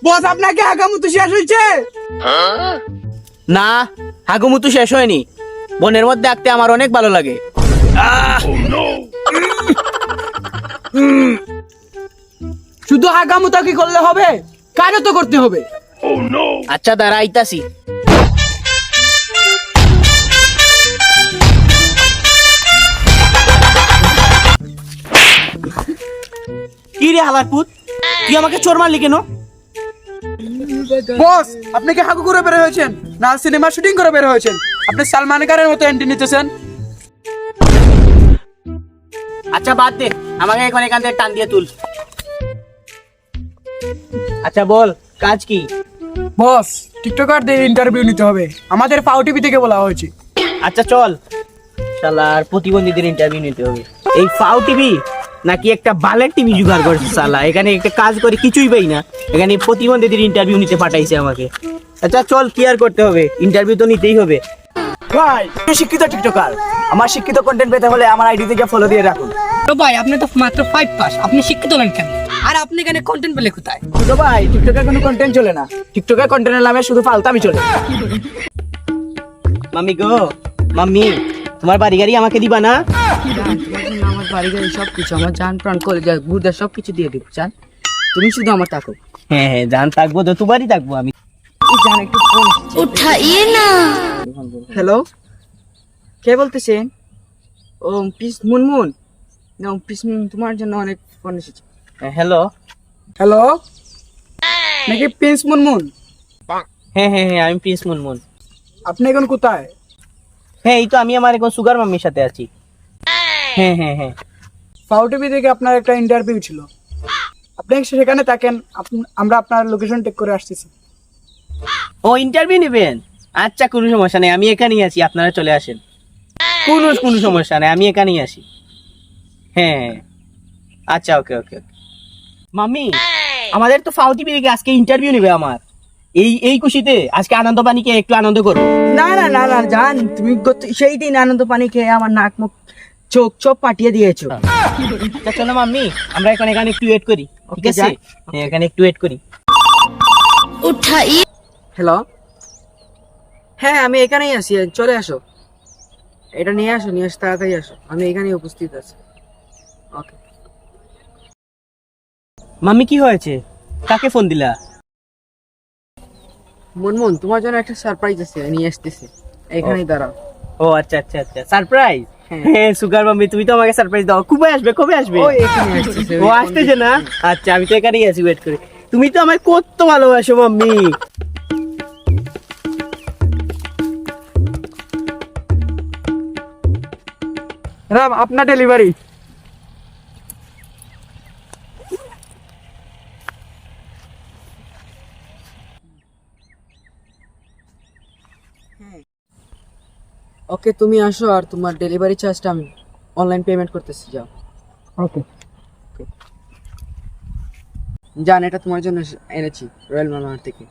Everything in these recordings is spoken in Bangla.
বস আপনাকে হাগামুতু শেষ হয়েছে? না, হাগুমুতু শেষ হয়নি। বনের মধ্যে আঁকতে আমার অনেক ভালো লাগে। শুধু হাগামুতা কি করলে হবে, কাজও তো করতে হবে। আচ্ছা দাঁড়া, আইতাছি। কি রে হালারপুত, তুই আমাকে চোর মারলি কেন? বস আপনি কি হাগু করে বের হয়েছেন না সিনেমা শুটিং করে বের হয়েছেন? আপনি সালমান খানের মতো এন্ট্রি নিতেছেন। আচ্ছা বাদ দে, আমাকে এখন এখান থেকে টান দিয়ে তুল। আচ্ছা বল, কাজ কি? বস টিকটকারদের ইন্টারভিউ নিতে হবে, আমাদের পাও টিভি থেকে বলা হয়েছে। আচ্ছা চল। শালার প্রতিবন্ধীদের ইন্টারভিউ নিতে হবে। এই ফাও টিভি নাকি একটা বালের টিভি জোগাড় করছে শালা, এখানে একটা কাজ করে কিছুই পাই না, এখানে প্রতিবন্ধীদের ইন্টারভিউ নিতে পাঠাইছে আমাকে। আচ্ছা চল, কি আর করতে হবে, ইন্টারভিউ তো নিতেই হবে। ভাই আমি শিক্ষিত টিকটকার, আমার শিক্ষিত কন্টেন্ট পেতে হলে আমার আইডি থেকে ফলো দিয়ে রাখুন। তো ভাই আপনি তো মাত্র 5 পাস, আপনি শিক্ষিত হলেন কেন? আর আপনি এখানে কন্টেন্ট পেলে কোথায়? তো ভাই টিকটকে কোনো কন্টেন্ট চলে না, টিকটকে কন্টেন্টের নামে শুধু ফালতামি চলে। মাম্মি গো, মাম্মি তোমার বাড়ি গাড়ি আমাকে দিবা না? আমার বাড়ি গাড়ি সবকিছু, আমার জান প্রাণ করে যায়, বুদ্ধা সবকিছু দিয়ে দিব জান, তুমি শুধু আমার থাকো। হ্যাঁ হ্যাঁ জান, থাকবো তো, তোমারই থাকবো আমি। জান একটু ফোন उठाइए ना। হ্যালো, কে বলতেছেন? ও পিস মুনমুন না, পিস মুনমুন, তোমার জন্য অনেক ফোন এসেছে। হ্যালো। হ্যালো, নাকি প্রিন্স মুনমুন? হ্যাঁ হ্যাঁ হ্যাঁ, আমি প্রিন্স মুনমুন। আপনি এখন কোথায়? হ্যাঁ এই তো আমি আমার এখন সুগার মাম্মির সাথে আছি। হ্যাঁ হ্যাঁ হ্যাঁ। পাও টিভি থেকে আপনার একটা ইন্টারভিউ ছিল, আপনি সেখানে থাকেন, আমরা আপনার লোকেশন টেক করে আসতেছি। ও ইন্টারভিউ নেবেন? আচ্ছা কোনো সমস্যা নেই, আমি এখানেই আছি, আপনারা চলে আসেন। কোনো সমস্যা নেই, আমি এখানেই আসি। হ্যাঁ আচ্ছা, ওকে ওকে ওকে। মাম্মি আমাদের তো ফাও টিভি থেকে আজকে ইন্টারভিউ নেবে আমার, এই খুশিতে আজকে আনন্দ পানিকে একটু আনন্দ করবো। না না না না জান, তুমি সেই দিন আনন্দ পানি খেয়ে আমার নাক মুখ চোখ চোখ পাঠিয়ে দিয়েছো। আচ্ছা চলো মাম্মি, আমরা এখন এখানে একটু ওয়েট করি, ঠিক Okay, আছে? যান। হ্যাঁ এখানে একটু ওয়েট করি। उठाइए। হ্যালো, হ্যাঁ আমি এখানেই আছি, চলে আসো, এটা নিয়ে আসো, নিয়ে আসো, তাড়াতাড়ি আসো, আমি এখানেই উপস্থিত আছি। ওকে। মাম্মি কি হয়েছে, কাকে ফোন দিলা? মুনমুন তোমার জন্য একটা সারপ্রাইজ আছে, নিয়ে আসতেছি, এখানেই দাঁড়াও। ও আচ্ছা আচ্ছা আচ্ছা, সারপ্রাইজ। হ্যাঁ। হ্যাঁ সুগার মাম্মি, তুমি তো আমাকে সারপ্রাইজ দাও, কবে আসবে কবে আসবে? ও এখানে আসতেছে, ও আসতেছে না? আচ্ছা আমি তো এখানেই আছি, ওয়েট করি। তুমি তো আমায় কত ভালোবাসো মাম্মি। রাম আপনার ডেলিভারি। ওকে তুমি আসো, আর তোমার ডেলিভারি চার্জটা আমি অনলাইন পেমেন্ট করতেছি, যাও। ওকে। জান এটা তোমার জন্য এনেছি রয়্যাল মালামার থেকে।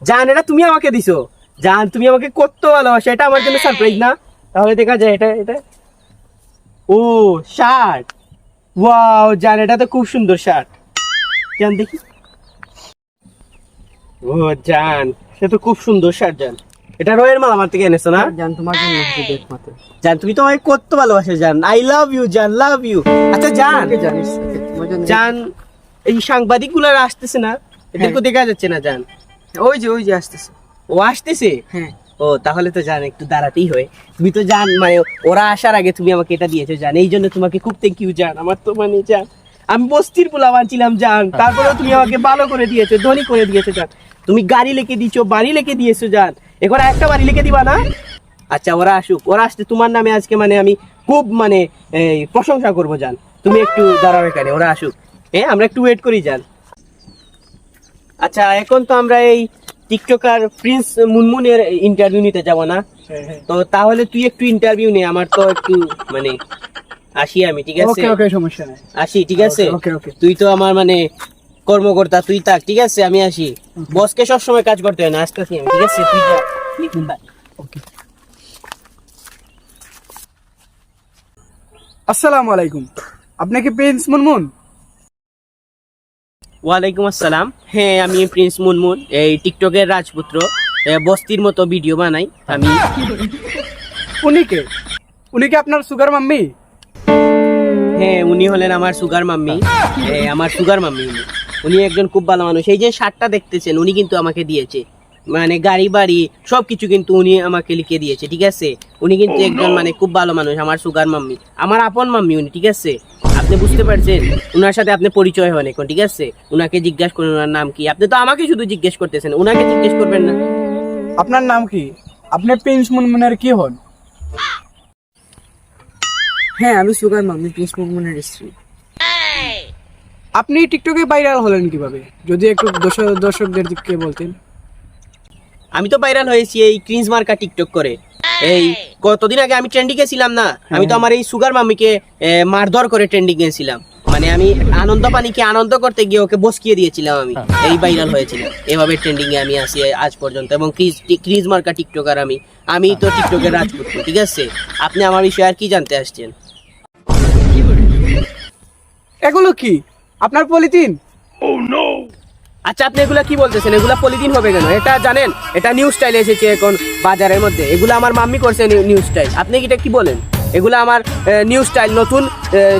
জান এটা তুমি আমাকে দিছো? জান তুমি আমাকে কত ভালোবাসো, এটা আমার জন্য সারপ্রাইজ না? তাহলে দেখা যায় এটা এটা ও শার্ট, ওয়াও জান এটা তো খুব সুন্দর শার্ট। জান দেখি, ও জান এটা তো খুব সুন্দর শার্ট। জান এটা রয়ের মাল আমার থেকে এনেছো না? জান তোমার জন্য এনেছি একমাত্র। জান তুমি তো আমাকে কত ভালোবাসো জান, আই লাভ ইউ জান, লাভ ইউ। আচ্ছা জান, ওকে জানিস, তোমার জন্য জান এই সাংবাদিক গুলো আসতেছে না, এদেরকে দেখা যাচ্ছে না জান? ওই যে আসতেছে। ও আসতেছে? হ্যাঁ ও তাহলে তো জান একটু দাঁড়াতেই হয়, তুমি তো জান মানে ওরা আসার আগে তুমি আমাকে এটা দিয়েছো জান, এই জন্য তোমাকে খুব থ্যাংক ইউ জান। আমার তো মানে জান আমি বস্তির পোলা বানছিলাম জান, তারপরেও তুমি আমাকে ভালো করে দিয়েছো, ধনী করে দিয়েছো জান। তুমি গাড়ি লিখে দিয়েছো, বাড়ি লিখে দিয়েছো জান, এখন একটা বাড়ি লিখে দিবা না? আচ্ছা ওরা আসুক, ওরা আসতে তোমার নামে আজকে মানে আমি খুব মানে এই প্রশংসা করবো জান। তুমি একটু দাঁড়াও এখানে, ওরা আসুক, হ্যাঁ আমরা একটু ওয়েট করি জান। আচ্ছা এখন তো আমরা এই টিকটকার প্রিন্স মুনমুনের ইন্টারভিউ নিতে যাব না? তো তাহলে তুই একটু ইন্টারভিউ নে, আমার তো একটু মানে আসি আমি, ঠিক আছে? ওকে ওকে, সমস্যা নেই। আসি, ঠিক আছে? ওকে ওকে। তুই তো আমার মানে কর্মকর্তা, তুই থাক, ঠিক আছে? আমি আসি, বসকে সবসময় কাজ করতে হয় না, আসতেছি আমি, ঠিক আছে? তুই যা। ওকে। আসসালামু আলাইকুম, আপনি কি প্রিন্স মুনমুন? ওয়ালাইকুম আসসালাম। হ্যাঁ, আমি প্রিন্স মুনমুন, এই টিকটকের রাজপুত্র। বস্তির মতো ভিডিও বানাই আমি। উনি কি আপনার সুগার মাম্মি? হ্যাঁ, উনি হলেন আমার সুগার মাম্মি। আমার সুগার মাম্মি উনি একজন খুব ভালো মানুষ। এই যে শার্টটা দেখতেছেন উনি কিন্তু আমাকে দিয়েছে, মানে গাড়ি বাড়ি সবকিছু কিন্তু উনি আমাকে লিখে দিয়েছে, ঠিক আছে। উনি কিন্তু একজন মানে খুব ভালো মানুষ, আমার সুগার মাম্মি, আমার আপন মাম্মি উনি, ঠিক আছে। আপনি বুঝতে পারছেন, উনার সাথে আপনি পরিচয় হন এখন, ঠিক আছে। উনাকে জিজ্ঞাসা করুন ওনার নাম কি। আপনি তো আমাকে শুধু জিজ্ঞেস করতেছেন, উনাকে জিজ্ঞেস করবেন না। আপনার নাম কি? আপনি প্রিন্স মুনমুনের কি হন? হ্যাঁ, আমি সুগার মাম্মি, প্রিন্স মুনমুনের স্ত্রী। আপনি টিকটকে ভাইরাল হলেন কিভাবে, যদি একটু দর্শকদের দিকে বলতেন। আমি তো ভাইরাল হয়েছি এই ক্রিঞ্জ মার্কা টিকটক করে। এই কতদিন আগে আমি ট্রেন্ডিং এ ছিলাম না, আমি তো আমার এই সুগার মাম্মিকে মারধর করে ট্রেন্ডিং এ ছিলাম। মানে আমি আনন্দ পানিকে আনন্দ করতে গিয়ে ওকে বসকিয়ে দিয়েছিলাম, আমি এই ভাইরাল হয়েছিলাম। এভাবে ট্রেন্ডিং এ আমি আসি আজ পর্যন্ত, এবং ক্রিজ মার্কা টিকটকার আমি তো টিকটকের রাজপুত্র, ঠিক আছে। আপনি আমার বিষয়ে আর কি জানতে আসছেন? এগুলো কি আপনার পলিথিন? আচ্ছা, আপনি এগুলা কি বলতেছেন? এগুলা পলিথিন হবে কেন? এটা জানেন, এটা নিউ স্টাইল এসেছে এখন বাজারের মধ্যে। এগুলা আমার মাম্মি করছে নিউ স্টাইল। আপনি এটা কি বলেন? এগুলা আমার নিউ স্টাইল, নতুন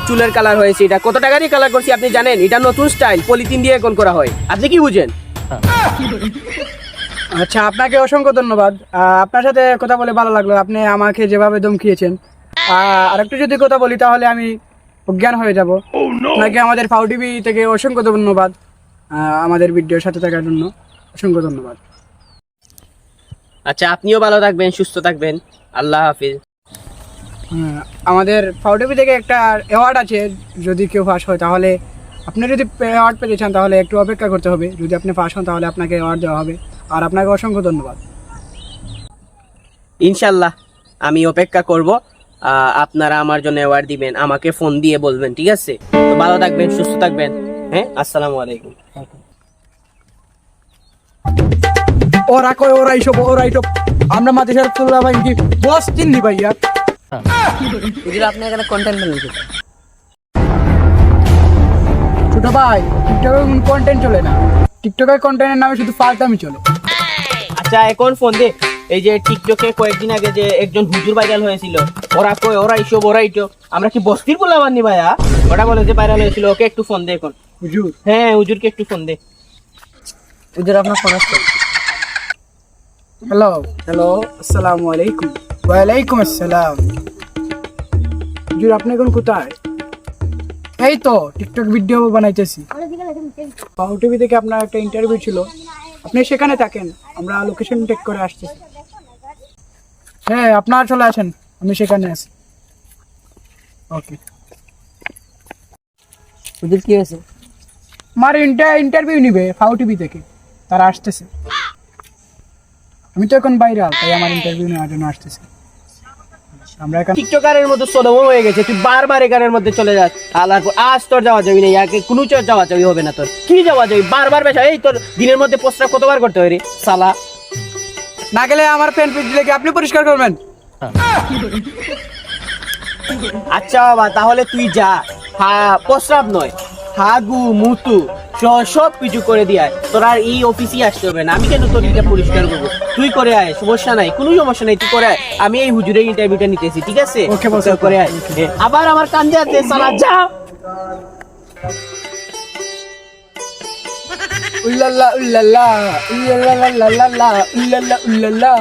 চুলের কালার হয়েছে। এটা কত টাকা দিয়ে কালার করছি আপনি জানেন? এটা নতুন স্টাইল, পলিথিন দিয়ে এখন করা হয়। আপনি কি বুঝেন? আচ্ছা, আপনাকে অসংখ্য ধন্যবাদ। আপনার সাথে কথা বলে ভালো লাগলো। আপনি আমাকে যেভাবে ধমকিয়েছেন, আর একটু যদি কথা বলি তাহলে আমি অজ্ঞান হয়ে যাব। আপনাকে আমাদের ফাউ টিভি থেকে অসংখ্য ধন্যবাদ। আমাদের ভিডিওর সাথে থাকার জন্য অসংখ্য ধন্যবাদ। আচ্ছা, আপনিও ভালো থাকবেন, সুস্থ থাকবেন। আল্লাহ হাফিজ। আমাদের ফাউ টিভি থেকে একটা অ্যাওয়ার্ড আছে, যদি কেউ পাস হয় তাহলে, আপনি যদি অ্যাওয়ার্ড পেতে চান তাহলে একটু অপেক্ষা করতে হবে। যদি আপনি পাস হন তাহলে আপনাকে অ্যাওয়ার্ড দেওয়া হবে। আর আপনাকে অসংখ্য ধন্যবাদ। ইনশাল্লাহ আমি অপেক্ষা করব। আপনারা আমার জন্য অ্যাওয়ার্ড দিবেন, আমাকে ফোন দিয়ে বলবেন, ঠিক আছে। তো ভালো থাকবেন, সুস্থ থাকবেন। হ্যাঁ, আসসালামু আলাইকুম। ওরা কয় ওরাই সব আমরা মাদেশের তুলা ভাই কি বস চিননি ভাইয়া। আপনি এখানে কন্টেন্ট বানাচ্ছেন? ছোট ভাই, টিকটকে কন্টেন্ট চলে না। টিকটকের কন্টেন্টের নামে শুধু ফালতামি চলে। আচ্ছা, এখন ফোন দে। এই যে টিকটকে কয়েকদিন আগে যে একজন হুজুর ভাইরাল হয়েছিল, ওরা কয় ওরাই সব ওরাই তো। আমরা কি বস্তির বলা মানি ভাইয়া? ওটা বলে যে ভাইরাল হয়েছিল। ওকে একটু ফোন দে এখন। হুজুর? হ্যাঁ, হুজুরকে একটু ফোন দে। হুজুর, আপনার ফোন আসছে। হ্যালো, আসসালামু আলাইকুম। ওয়ালাইকুম আসসালাম। হুজুর, আপনি এখন কোথায়? এই তো টিকটক ভিডিও বানাইতেছি। ফাউ টিভি থেকে আপনার একটা ইন্টারভিউ ছিল, আপনি সেখানে থাকেন। আমরা লোকেশন টেক করে আসতেছি। হ্যাঁ, আপনারা চলে আসেন, আমি সেখানে আছি। ওকে। হুজুর, কি হয়েছে? আমার ইন্টারভিউ নিবে ফাউ টিভি থেকে, তারা আসতেছে। আমি তো এখন ভাইরাল, তাই আমার ইন্টারভিউ নেওয়ার জন্য আসতেছে। আমরা এখন টিকটকারের মতো সোলোমো হয়ে গেছে, তুই বারবার এখানের মধ্যে চলে যাস। আজ তোর যাওয়া যাবি না, ইয়াকে কোনো চোর যাওয়া যাবি হবে না। তোর কি যাওয়া যাবি? বারবার বেশা। এই তোর দিনের মধ্যে প্রস্রাব কতবার করতে হয় রে সালা? না গেলে আমার পেন পিট দিলে কি আপনি পরিষ্কার করবেন? আচ্ছা বাবা, তাহলে তুই যা। প্রস্রাব নয়, হাগু মুতু সব কিছু করে দিয়ে আয়। তোর আর এই অফিসে আসতে হবে না। আমি কেন তোর এটা পরিষ্কার করবো? তুই করে আয়, সমস্যা নাই, কোনো সমস্যা নাই, তুই করে আয়। আমি এই হুজুরের ইন্টারভিউটা নিতেছি, ঠিক আছে? Okay, boss, তোর করে আয়। আবার আমার কান্দে আছে সালা, যা। উল্লাল্লা উল্লাল্লা উল্লাল্লা উল্লাল্লা উল্লাল্লা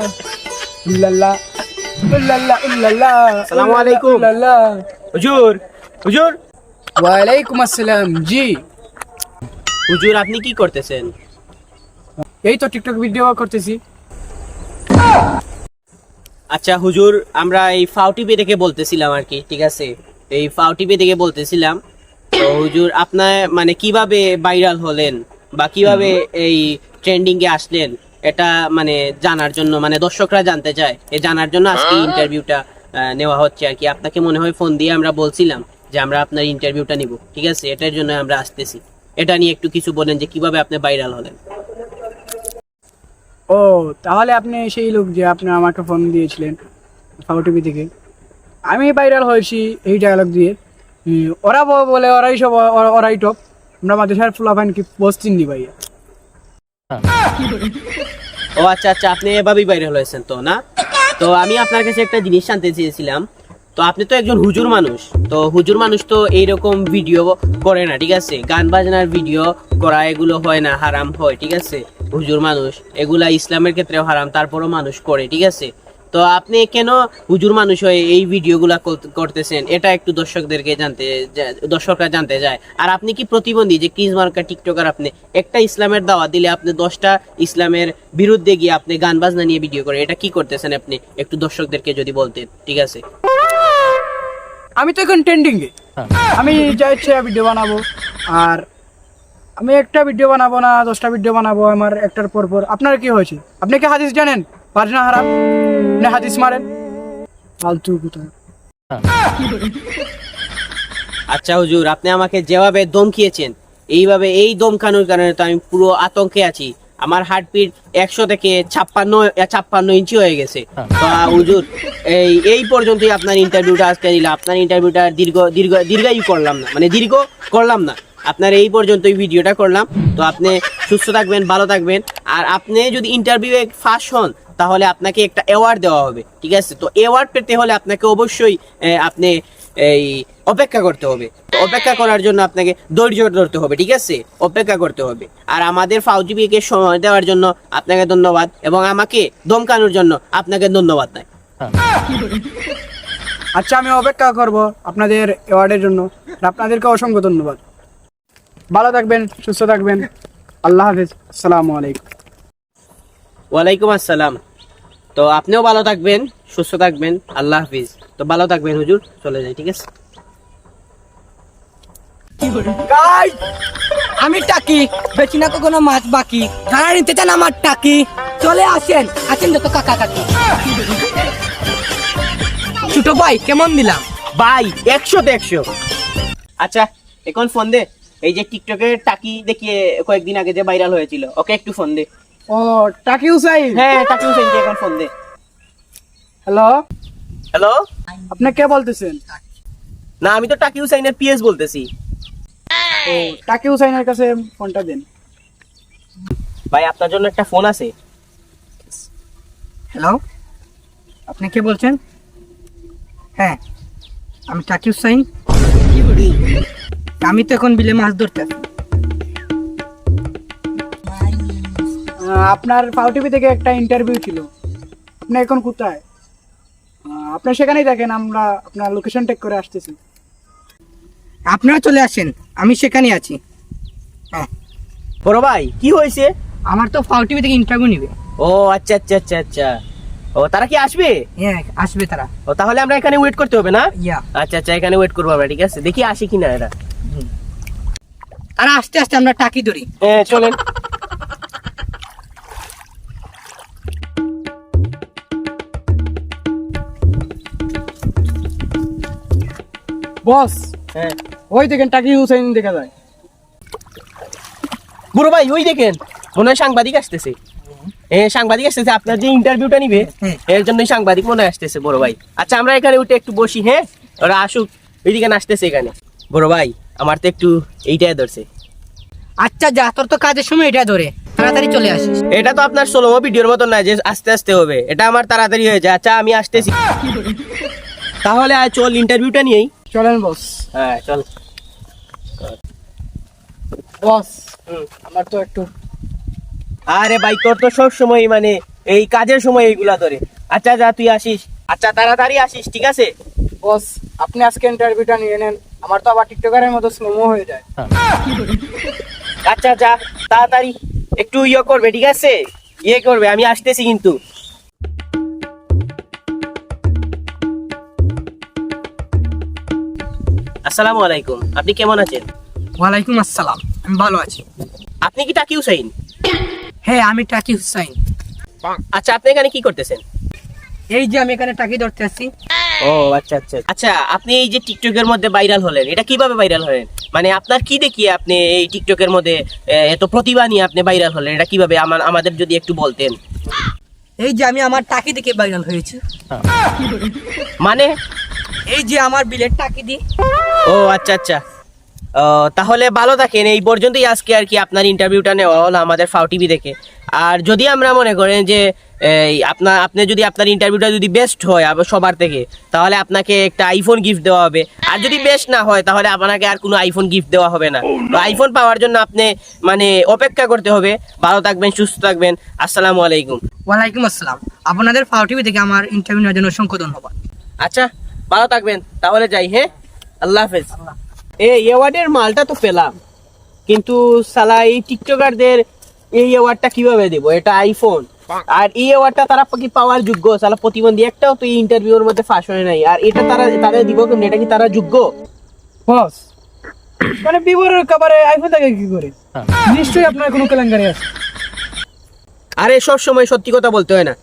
উল্লাল্লা উল্লাল্লা উল্লাল্লা। আসসালামু আলাইকুম। উল্লাল্লা। হুজুর, হুজুর, ওয়ালাইকুম আসসালাম। জি হুজুর, আপনি কি করতেছেন? এই তো টিকটক ভিডিও করতেছি। আচ্ছা হুজুর, আমরা এই ফাউ টিভি থেকে বলতেছিলাম আর কি, ঠিক আছে। এই ফাউ টিভি থেকে বলতেছিলাম। তো হুজুর, আপনার মানে কিভাবে ভাইরাল হলেন বা কিভাবে এই ট্রেন্ডিং এ আসলেন, এটা মানে জানার জন্য, মানে দর্শকরা জানতে চায়, এই জানার জন্য আজকে ইন্টারভিউটা নেওয়া হচ্ছে আর কি। আপনাকে মনে হয় ফোন দিয়ে আমরা বলছিলাম যে আমরা আপনার ইন্টারভিউটা নিব, ঠিক আছে। এটার জন্য আমরা আসতেছি। এটা নিয়ে একটু কিছু বলেন যে কিভাবে আপনি ভাইরাল হলেন। ও, তাহলে আপনি সেই লোক যে আপনি আমাকে ফোন দিয়েছিলেন ফাউ টিভি থেকে। আমি ভাইরাল হয়েছি এই ডায়লগ দিয়ে। ওরা বলে ওরাই সব ওরাই টপ। আমরা মাদ্রাসার ফুলাফান কি পোস্ট চিনি ভাইয়া। ও আচ্ছা আচ্ছা, আপনি এভাবেই বাইরে হয়েছেন তো না? তো আমি আপনার কাছে একটা জিনিস জানতে চেয়েছিলাম, তো আপনি তো একজন হুজুর মানুষ, তো হুজুর মানুষ তো এইরকম ভিডিও করে না, ঠিক আছে? গান বাজনার ভিডিও করা এগুলো হয় না, হারাম হয়, ঠিক আছে? হুজুর মানুষ এগুলা ইসলামের ক্ষেত্রেও হারাম, তারপরও মানুষ করে, ঠিক আছে? তো আপনি কেন হুজুর মানুষ হয়ে এই ভিডিওগুলা করতেছেন, এটা একটু দর্শকরা জানতে চায়। আর আপনি কি প্রতিবন্ধী যে কিস মার্কা টিকটকার? আপনি একটা ইসলামের দাওয়াত দিলে আপনি 10টা ইসলামের বিরুদ্ধে গিয়ে আপনি গান বাজনা নিয়ে ভিডিও করেন, এটা কি করতেছেন আপনি? একটু দর্শকদেরকে যদি বলতেন, ঠিক আছে? আমি তো এখন ট্রেন্ডিং এ, আমি যা ইচ্ছে ভিডিও বানাবো। আর আমি একটা ভিডিও বানাবো না, 10টা ভিডিও বানাবো আমার একটার পর পর। আপনার কি হয়েছে? আপনি কি হাদিস জানেন বাজনা হারাম? না হাদিস মারেন ফালতু কোথায়। আচ্ছা হুজুর, আপনি আমাকে যেভাবে ধমকিয়েছেন, এইভাবে এই ধমকানোর কারণে তো আমি পুরো আতঙ্কে আছি। আমার হার্টবিট 100 থেকে 56 ইঞ্চি হয়ে গেছে। তো হুজুর, এই পর্যন্তই আপনার ইন্টারভিউটা আজকে দিলাম। আপনার ইন্টারভিউটা দীর্ঘায়ু করলাম না, মানে দীর্ঘ করলাম না, আপনার এই পর্যন্তই ভিডিওটা করলাম। তো আপনি সুস্থ থাকবেন, ভালো থাকবেন। আর আপনি যদি ইন্টারভিউয়ে ফার্স্ট হন তাহলে আপনাকে একটা অ্যাওয়ার্ড দেওয়া হবে, ঠিক আছে? তো অ্যাওয়ার্ড পেতে হলে আপনাকে অবশ্যই আপনি এই অপেক্ষা করতে হবে। তো অপেক্ষা করার জন্য আপনাকে ধৈর্য ধরতে হবে, ঠিক আছে? অপেক্ষা করতে হবে। আর আমাদের ফাউজিবিকে সময় দেওয়ার জন্য আপনাকে ধন্যবাদ, এবং আমাকে ধমকানোর জন্য আপনাকে ধন্যবাদ নাই। আচ্ছা, আমি অপেক্ষা করব আপনাদের অ্যাওয়ার্ডের জন্য। আর আপনাদেরকে অসংখ্য ধন্যবাদ। ভালো থাকবেন, সুস্থ থাকবেন। আল্লাহ হাফেজ, আসসালামু আলাইকুম। ওয়ালাইকুম আসসালাম। তো আপনিও ভালো থাকবেন, সুস্থ থাকবেন। আল্লাহ হাফিজ। তো ভালো থাকবেন হুজুর, চলে যাই, ঠিক আছে? আমি টাকি বেশি না কখনো মাছ বাকি, যারা নিতে চান আমার টাকি চলে আসেন, আছেন যত কাকা কাকি। ছোট ভাই কেমন দিলাম? ভাই 100-তে 100। আচ্ছা, এখন ফোন দে। এই যে টিকটকের টাকি দেখিয়ে কয়েকদিন আগে যে ভাইরাল হয়েছিল, ওকে একটু ফোন দে। ও টাকি হুসাইন? হ্যাঁ, টাকি হুসেনকে এখন ফোন দে। Hello, hello. আপনি কে বলতেছেন? না, আমি তো টাকি হুসাইনের পিএস বলতেছি। ও টাকি হুসাইনের কাছে ফোনটা দেন। ভাই, আপনার জন্য একটা ফোন আছে। হ্যালো, আপনি কে বলছেন? হ্যাঁ, আমি টাকি হুসাইন। আমি তো এখন বিলে মাছ ধরতে আছি। আপনার পাও টিভি থেকে একটা ইন্টারভিউ ছিল, আপনি এখন কোথায়? আপনি সেখানেই দেখেন, আমরা আপনার লোকেশন টেক করে আসতেছি। আপনারা চলে আসেন, আমি সেখানে আছি। হ্যাঁ, বড় ভাই, কি হয়েছে? আমার তো ফাউ টিভি থেকে ইন্টারভিউ নিবে। ও আচ্ছা আচ্ছা আচ্ছা আচ্ছা। ও, তারা কি আসবে? হ্যাঁ, আসবে তারা। ও, তাহলে আমরা এখানে ওয়েট করতে হবে না? ইয়া, আচ্ছা আচ্ছা, এখানে ওয়েট করবো আমরা, ঠিক আছে? দেখি আসি কিনা এরা। তারা আস্তে আস্তে আমরা টাকি ধরি। হ্যাঁ, চলেন। বস, হ্যাঁ, ওই দেখেন টাকি হুসাইন দেখা যায়। বড় ভাই, ওই দেখেন, মনে হয় সাংবাদিক আসতেছে। সাংবাদিক আসতেছে, আপনার যে ইন্টারভিউটা নিবে এর জন্য সাংবাদিক মনে হয় আসতেছে বড় ভাই। আচ্ছা, আমরা এখানে উঠে একটু বসি। হ্যাঁ, ওরা আসুক, ওইদিকে আসতেছে এখানে। বড় ভাই, আমার তো একটু এইটাই ধরছে। আচ্ছা যা, তোর তো কাজের সময় এটা ধরে, তাড়াতাড়ি চলে আসিস। এটা তো আপনার সোলোমো ভিডিওর মতন না যে আস্তে আস্তে হবে, এটা আমার তাড়াতাড়ি হয়ে যায়। আচ্ছা, আমি আসতেছি। তাহলে আয়, চল ইন্টারভিউটা নিয়েই। চলেন বস। হ্যাঁ, চল। বস, আমার তো একটু আরে ভাই, তোর তো সব সময় মানে এই কাজের সময় এইগুলা ধরে। আচ্ছা যা, তুই আসিস। আচ্ছা, তাড়াতাড়ি আসিস, ঠিক আছে? বস, আপনি আজকে ইন্টারভিউটা নিয়ে নেন, আমার তো আবার টিকটকারের মতো স্লোমো হয়ে যায়। আচ্ছা যা, তাড়াতাড়ি একটু ইয়ে করবে, ঠিক আছে? ইয়ে করবে, আমি আসতেছি কিন্তু। আসসালামু আলাইকুম, আপনি কেমন আছেন? ওয়ালাইকুম আসসালাম, আমি ভালো আছি। আপনি কি টাকি হুসাইন? হ্যাঁ, আমি টাকি হুসাইন। আচ্ছা, আপনি এখানে কি করতেছেন? এই যে আমি এখানে টাকি ধরতে আসছি। ও আচ্ছা আচ্ছা আচ্ছা, আপনি এই যে টিকটকের মধ্যে ভাইরাল হলেন, এটা কিভাবে ভাইরাল হলেন? মানে আপনার কি দেখিয়ে আপনি এই টিকটকের মধ্যে এত প্রতিভা নিয়ে আপনি ভাইরাল হলেন, এটা কিভাবে আমাদের যদি একটু বলতেন। এই যে আমি আমার টাকি দেখে ভাইরাল হয়েছি। মানে? এই যে আমার বিলের টাকি দি। ও আচ্ছা আচ্ছা, তাহলে ভালো থাকেন। এই পর্যন্তই আজকে আর কি আপনার ইন্টারভিউটা নেওয়া হলো আমাদের ফাও টিভি থেকে। আর যদি আমরা মনে করেন যে আপনি যদি আপনার ইন্টারভিউটা যদি বেস্ট হয় আবার সবার থেকে, তাহলে আপনাকে একটা আইফোন গিফট দেওয়া হবে। আর যদি বেস্ট না হয় তাহলে আপনাকে আর কোনো আইফোন গিফট দেওয়া হবে না। তো আইফোন পাওয়ার জন্য আপনি মানে অপেক্ষা করতে হবে। ভালো থাকবেন, সুস্থ থাকবেন। আসসালামু আলাইকুম। ওয়ালাইকুম আসসালাম। আপনাদের ফাও টিভি থেকে আমার ইন্টারভিউ নেওয়ার জন্য অসংখ্য ধন্যবাদ। আচ্ছা, ভালো থাকবেন, তাহলে যাই। হ্যাঁ, আল্লাহ হাফেজ। এই অ্যাওয়ার্ডের মালটা তো পেলাম, কিন্তু সালা এই টিকটকারদের এই অ্যাওয়ার্ডটা কিভাবে দেবো? এটা আইফোন, আর এই অ্যাওয়ার্ডটা তারা কি পাওয়ার যোগ্য? সালা প্রতিবন্ধী একটাও তো এই ইন্টারভিউর মধ্যে ফাঁস হয় নাই, আর এটা তারা দিব কেমন? এটা কি তারা যোগ্য? বস, মানে বিবরের কাবারে আইফোন থাকে কি করে? নিশ্চয়ই আপনার কোনো কেলেঙ্কারি আছে। আরে সব সময় সত্যি কথা বলতে হয় না।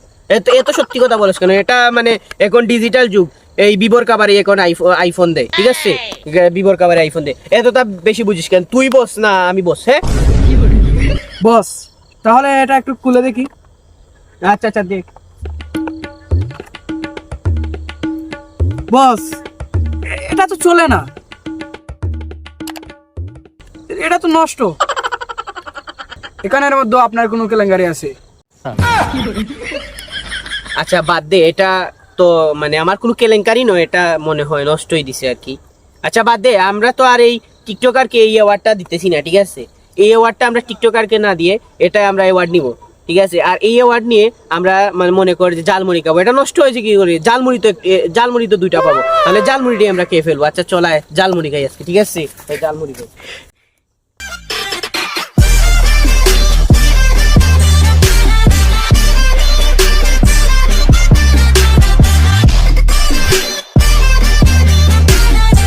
এত সত্যি কথা বলিস কেন? এটা মানে এখন ডিজিটাল যুগ। এই বিবর কাবারে এখন আইফোন দেয়, ঠিক আছে? বিবর কাবারে আইফোন দেয়। এতটা বেশি বুঝিস কেন? তুই বস না আমি বস? হ্যাঁ বস, তাহলে এটা একটু খুলে দেখি। আচ্ছা আচ্ছা, দেখ। বস, এটা তো চলে না, এটা তো নষ্ট। এখানের মধ্যে আপনার কোনো কেলেঙ্কারি আছে? আচ্ছা বাদ দে, এটা তো মানে আমার কোনো কেলেঙ্কারি নয়, এটা মনে হয় নষ্টই দিছে আর কি। আচ্ছা বাদ দে, আমরা তো আর এই টিকটকারকে এই অ্যাওয়ার্ডটা দিতেছি না, ঠিক আছে? এই অ্যাওয়ার্ডটা আমরা টিকটকারকে না দিয়ে এটা আমরা অ্যাওয়ার্ড নিব, ঠিক আছে? আর এই অ্যাওয়ার্ড নিয়ে আমরা মানে মনে করি যে জালমুড়ি খাবো। এটা নষ্ট হয়েছে কি করে? জালমুড়ি তো 2টা পাবো, তাহলে জালমুড়িটাই আমরা খেয়ে ফেলবো। আচ্ছা চলায় জালমুড়ি খাই আজকে, ঠিক আছে? এই জালমুড়ি খাই।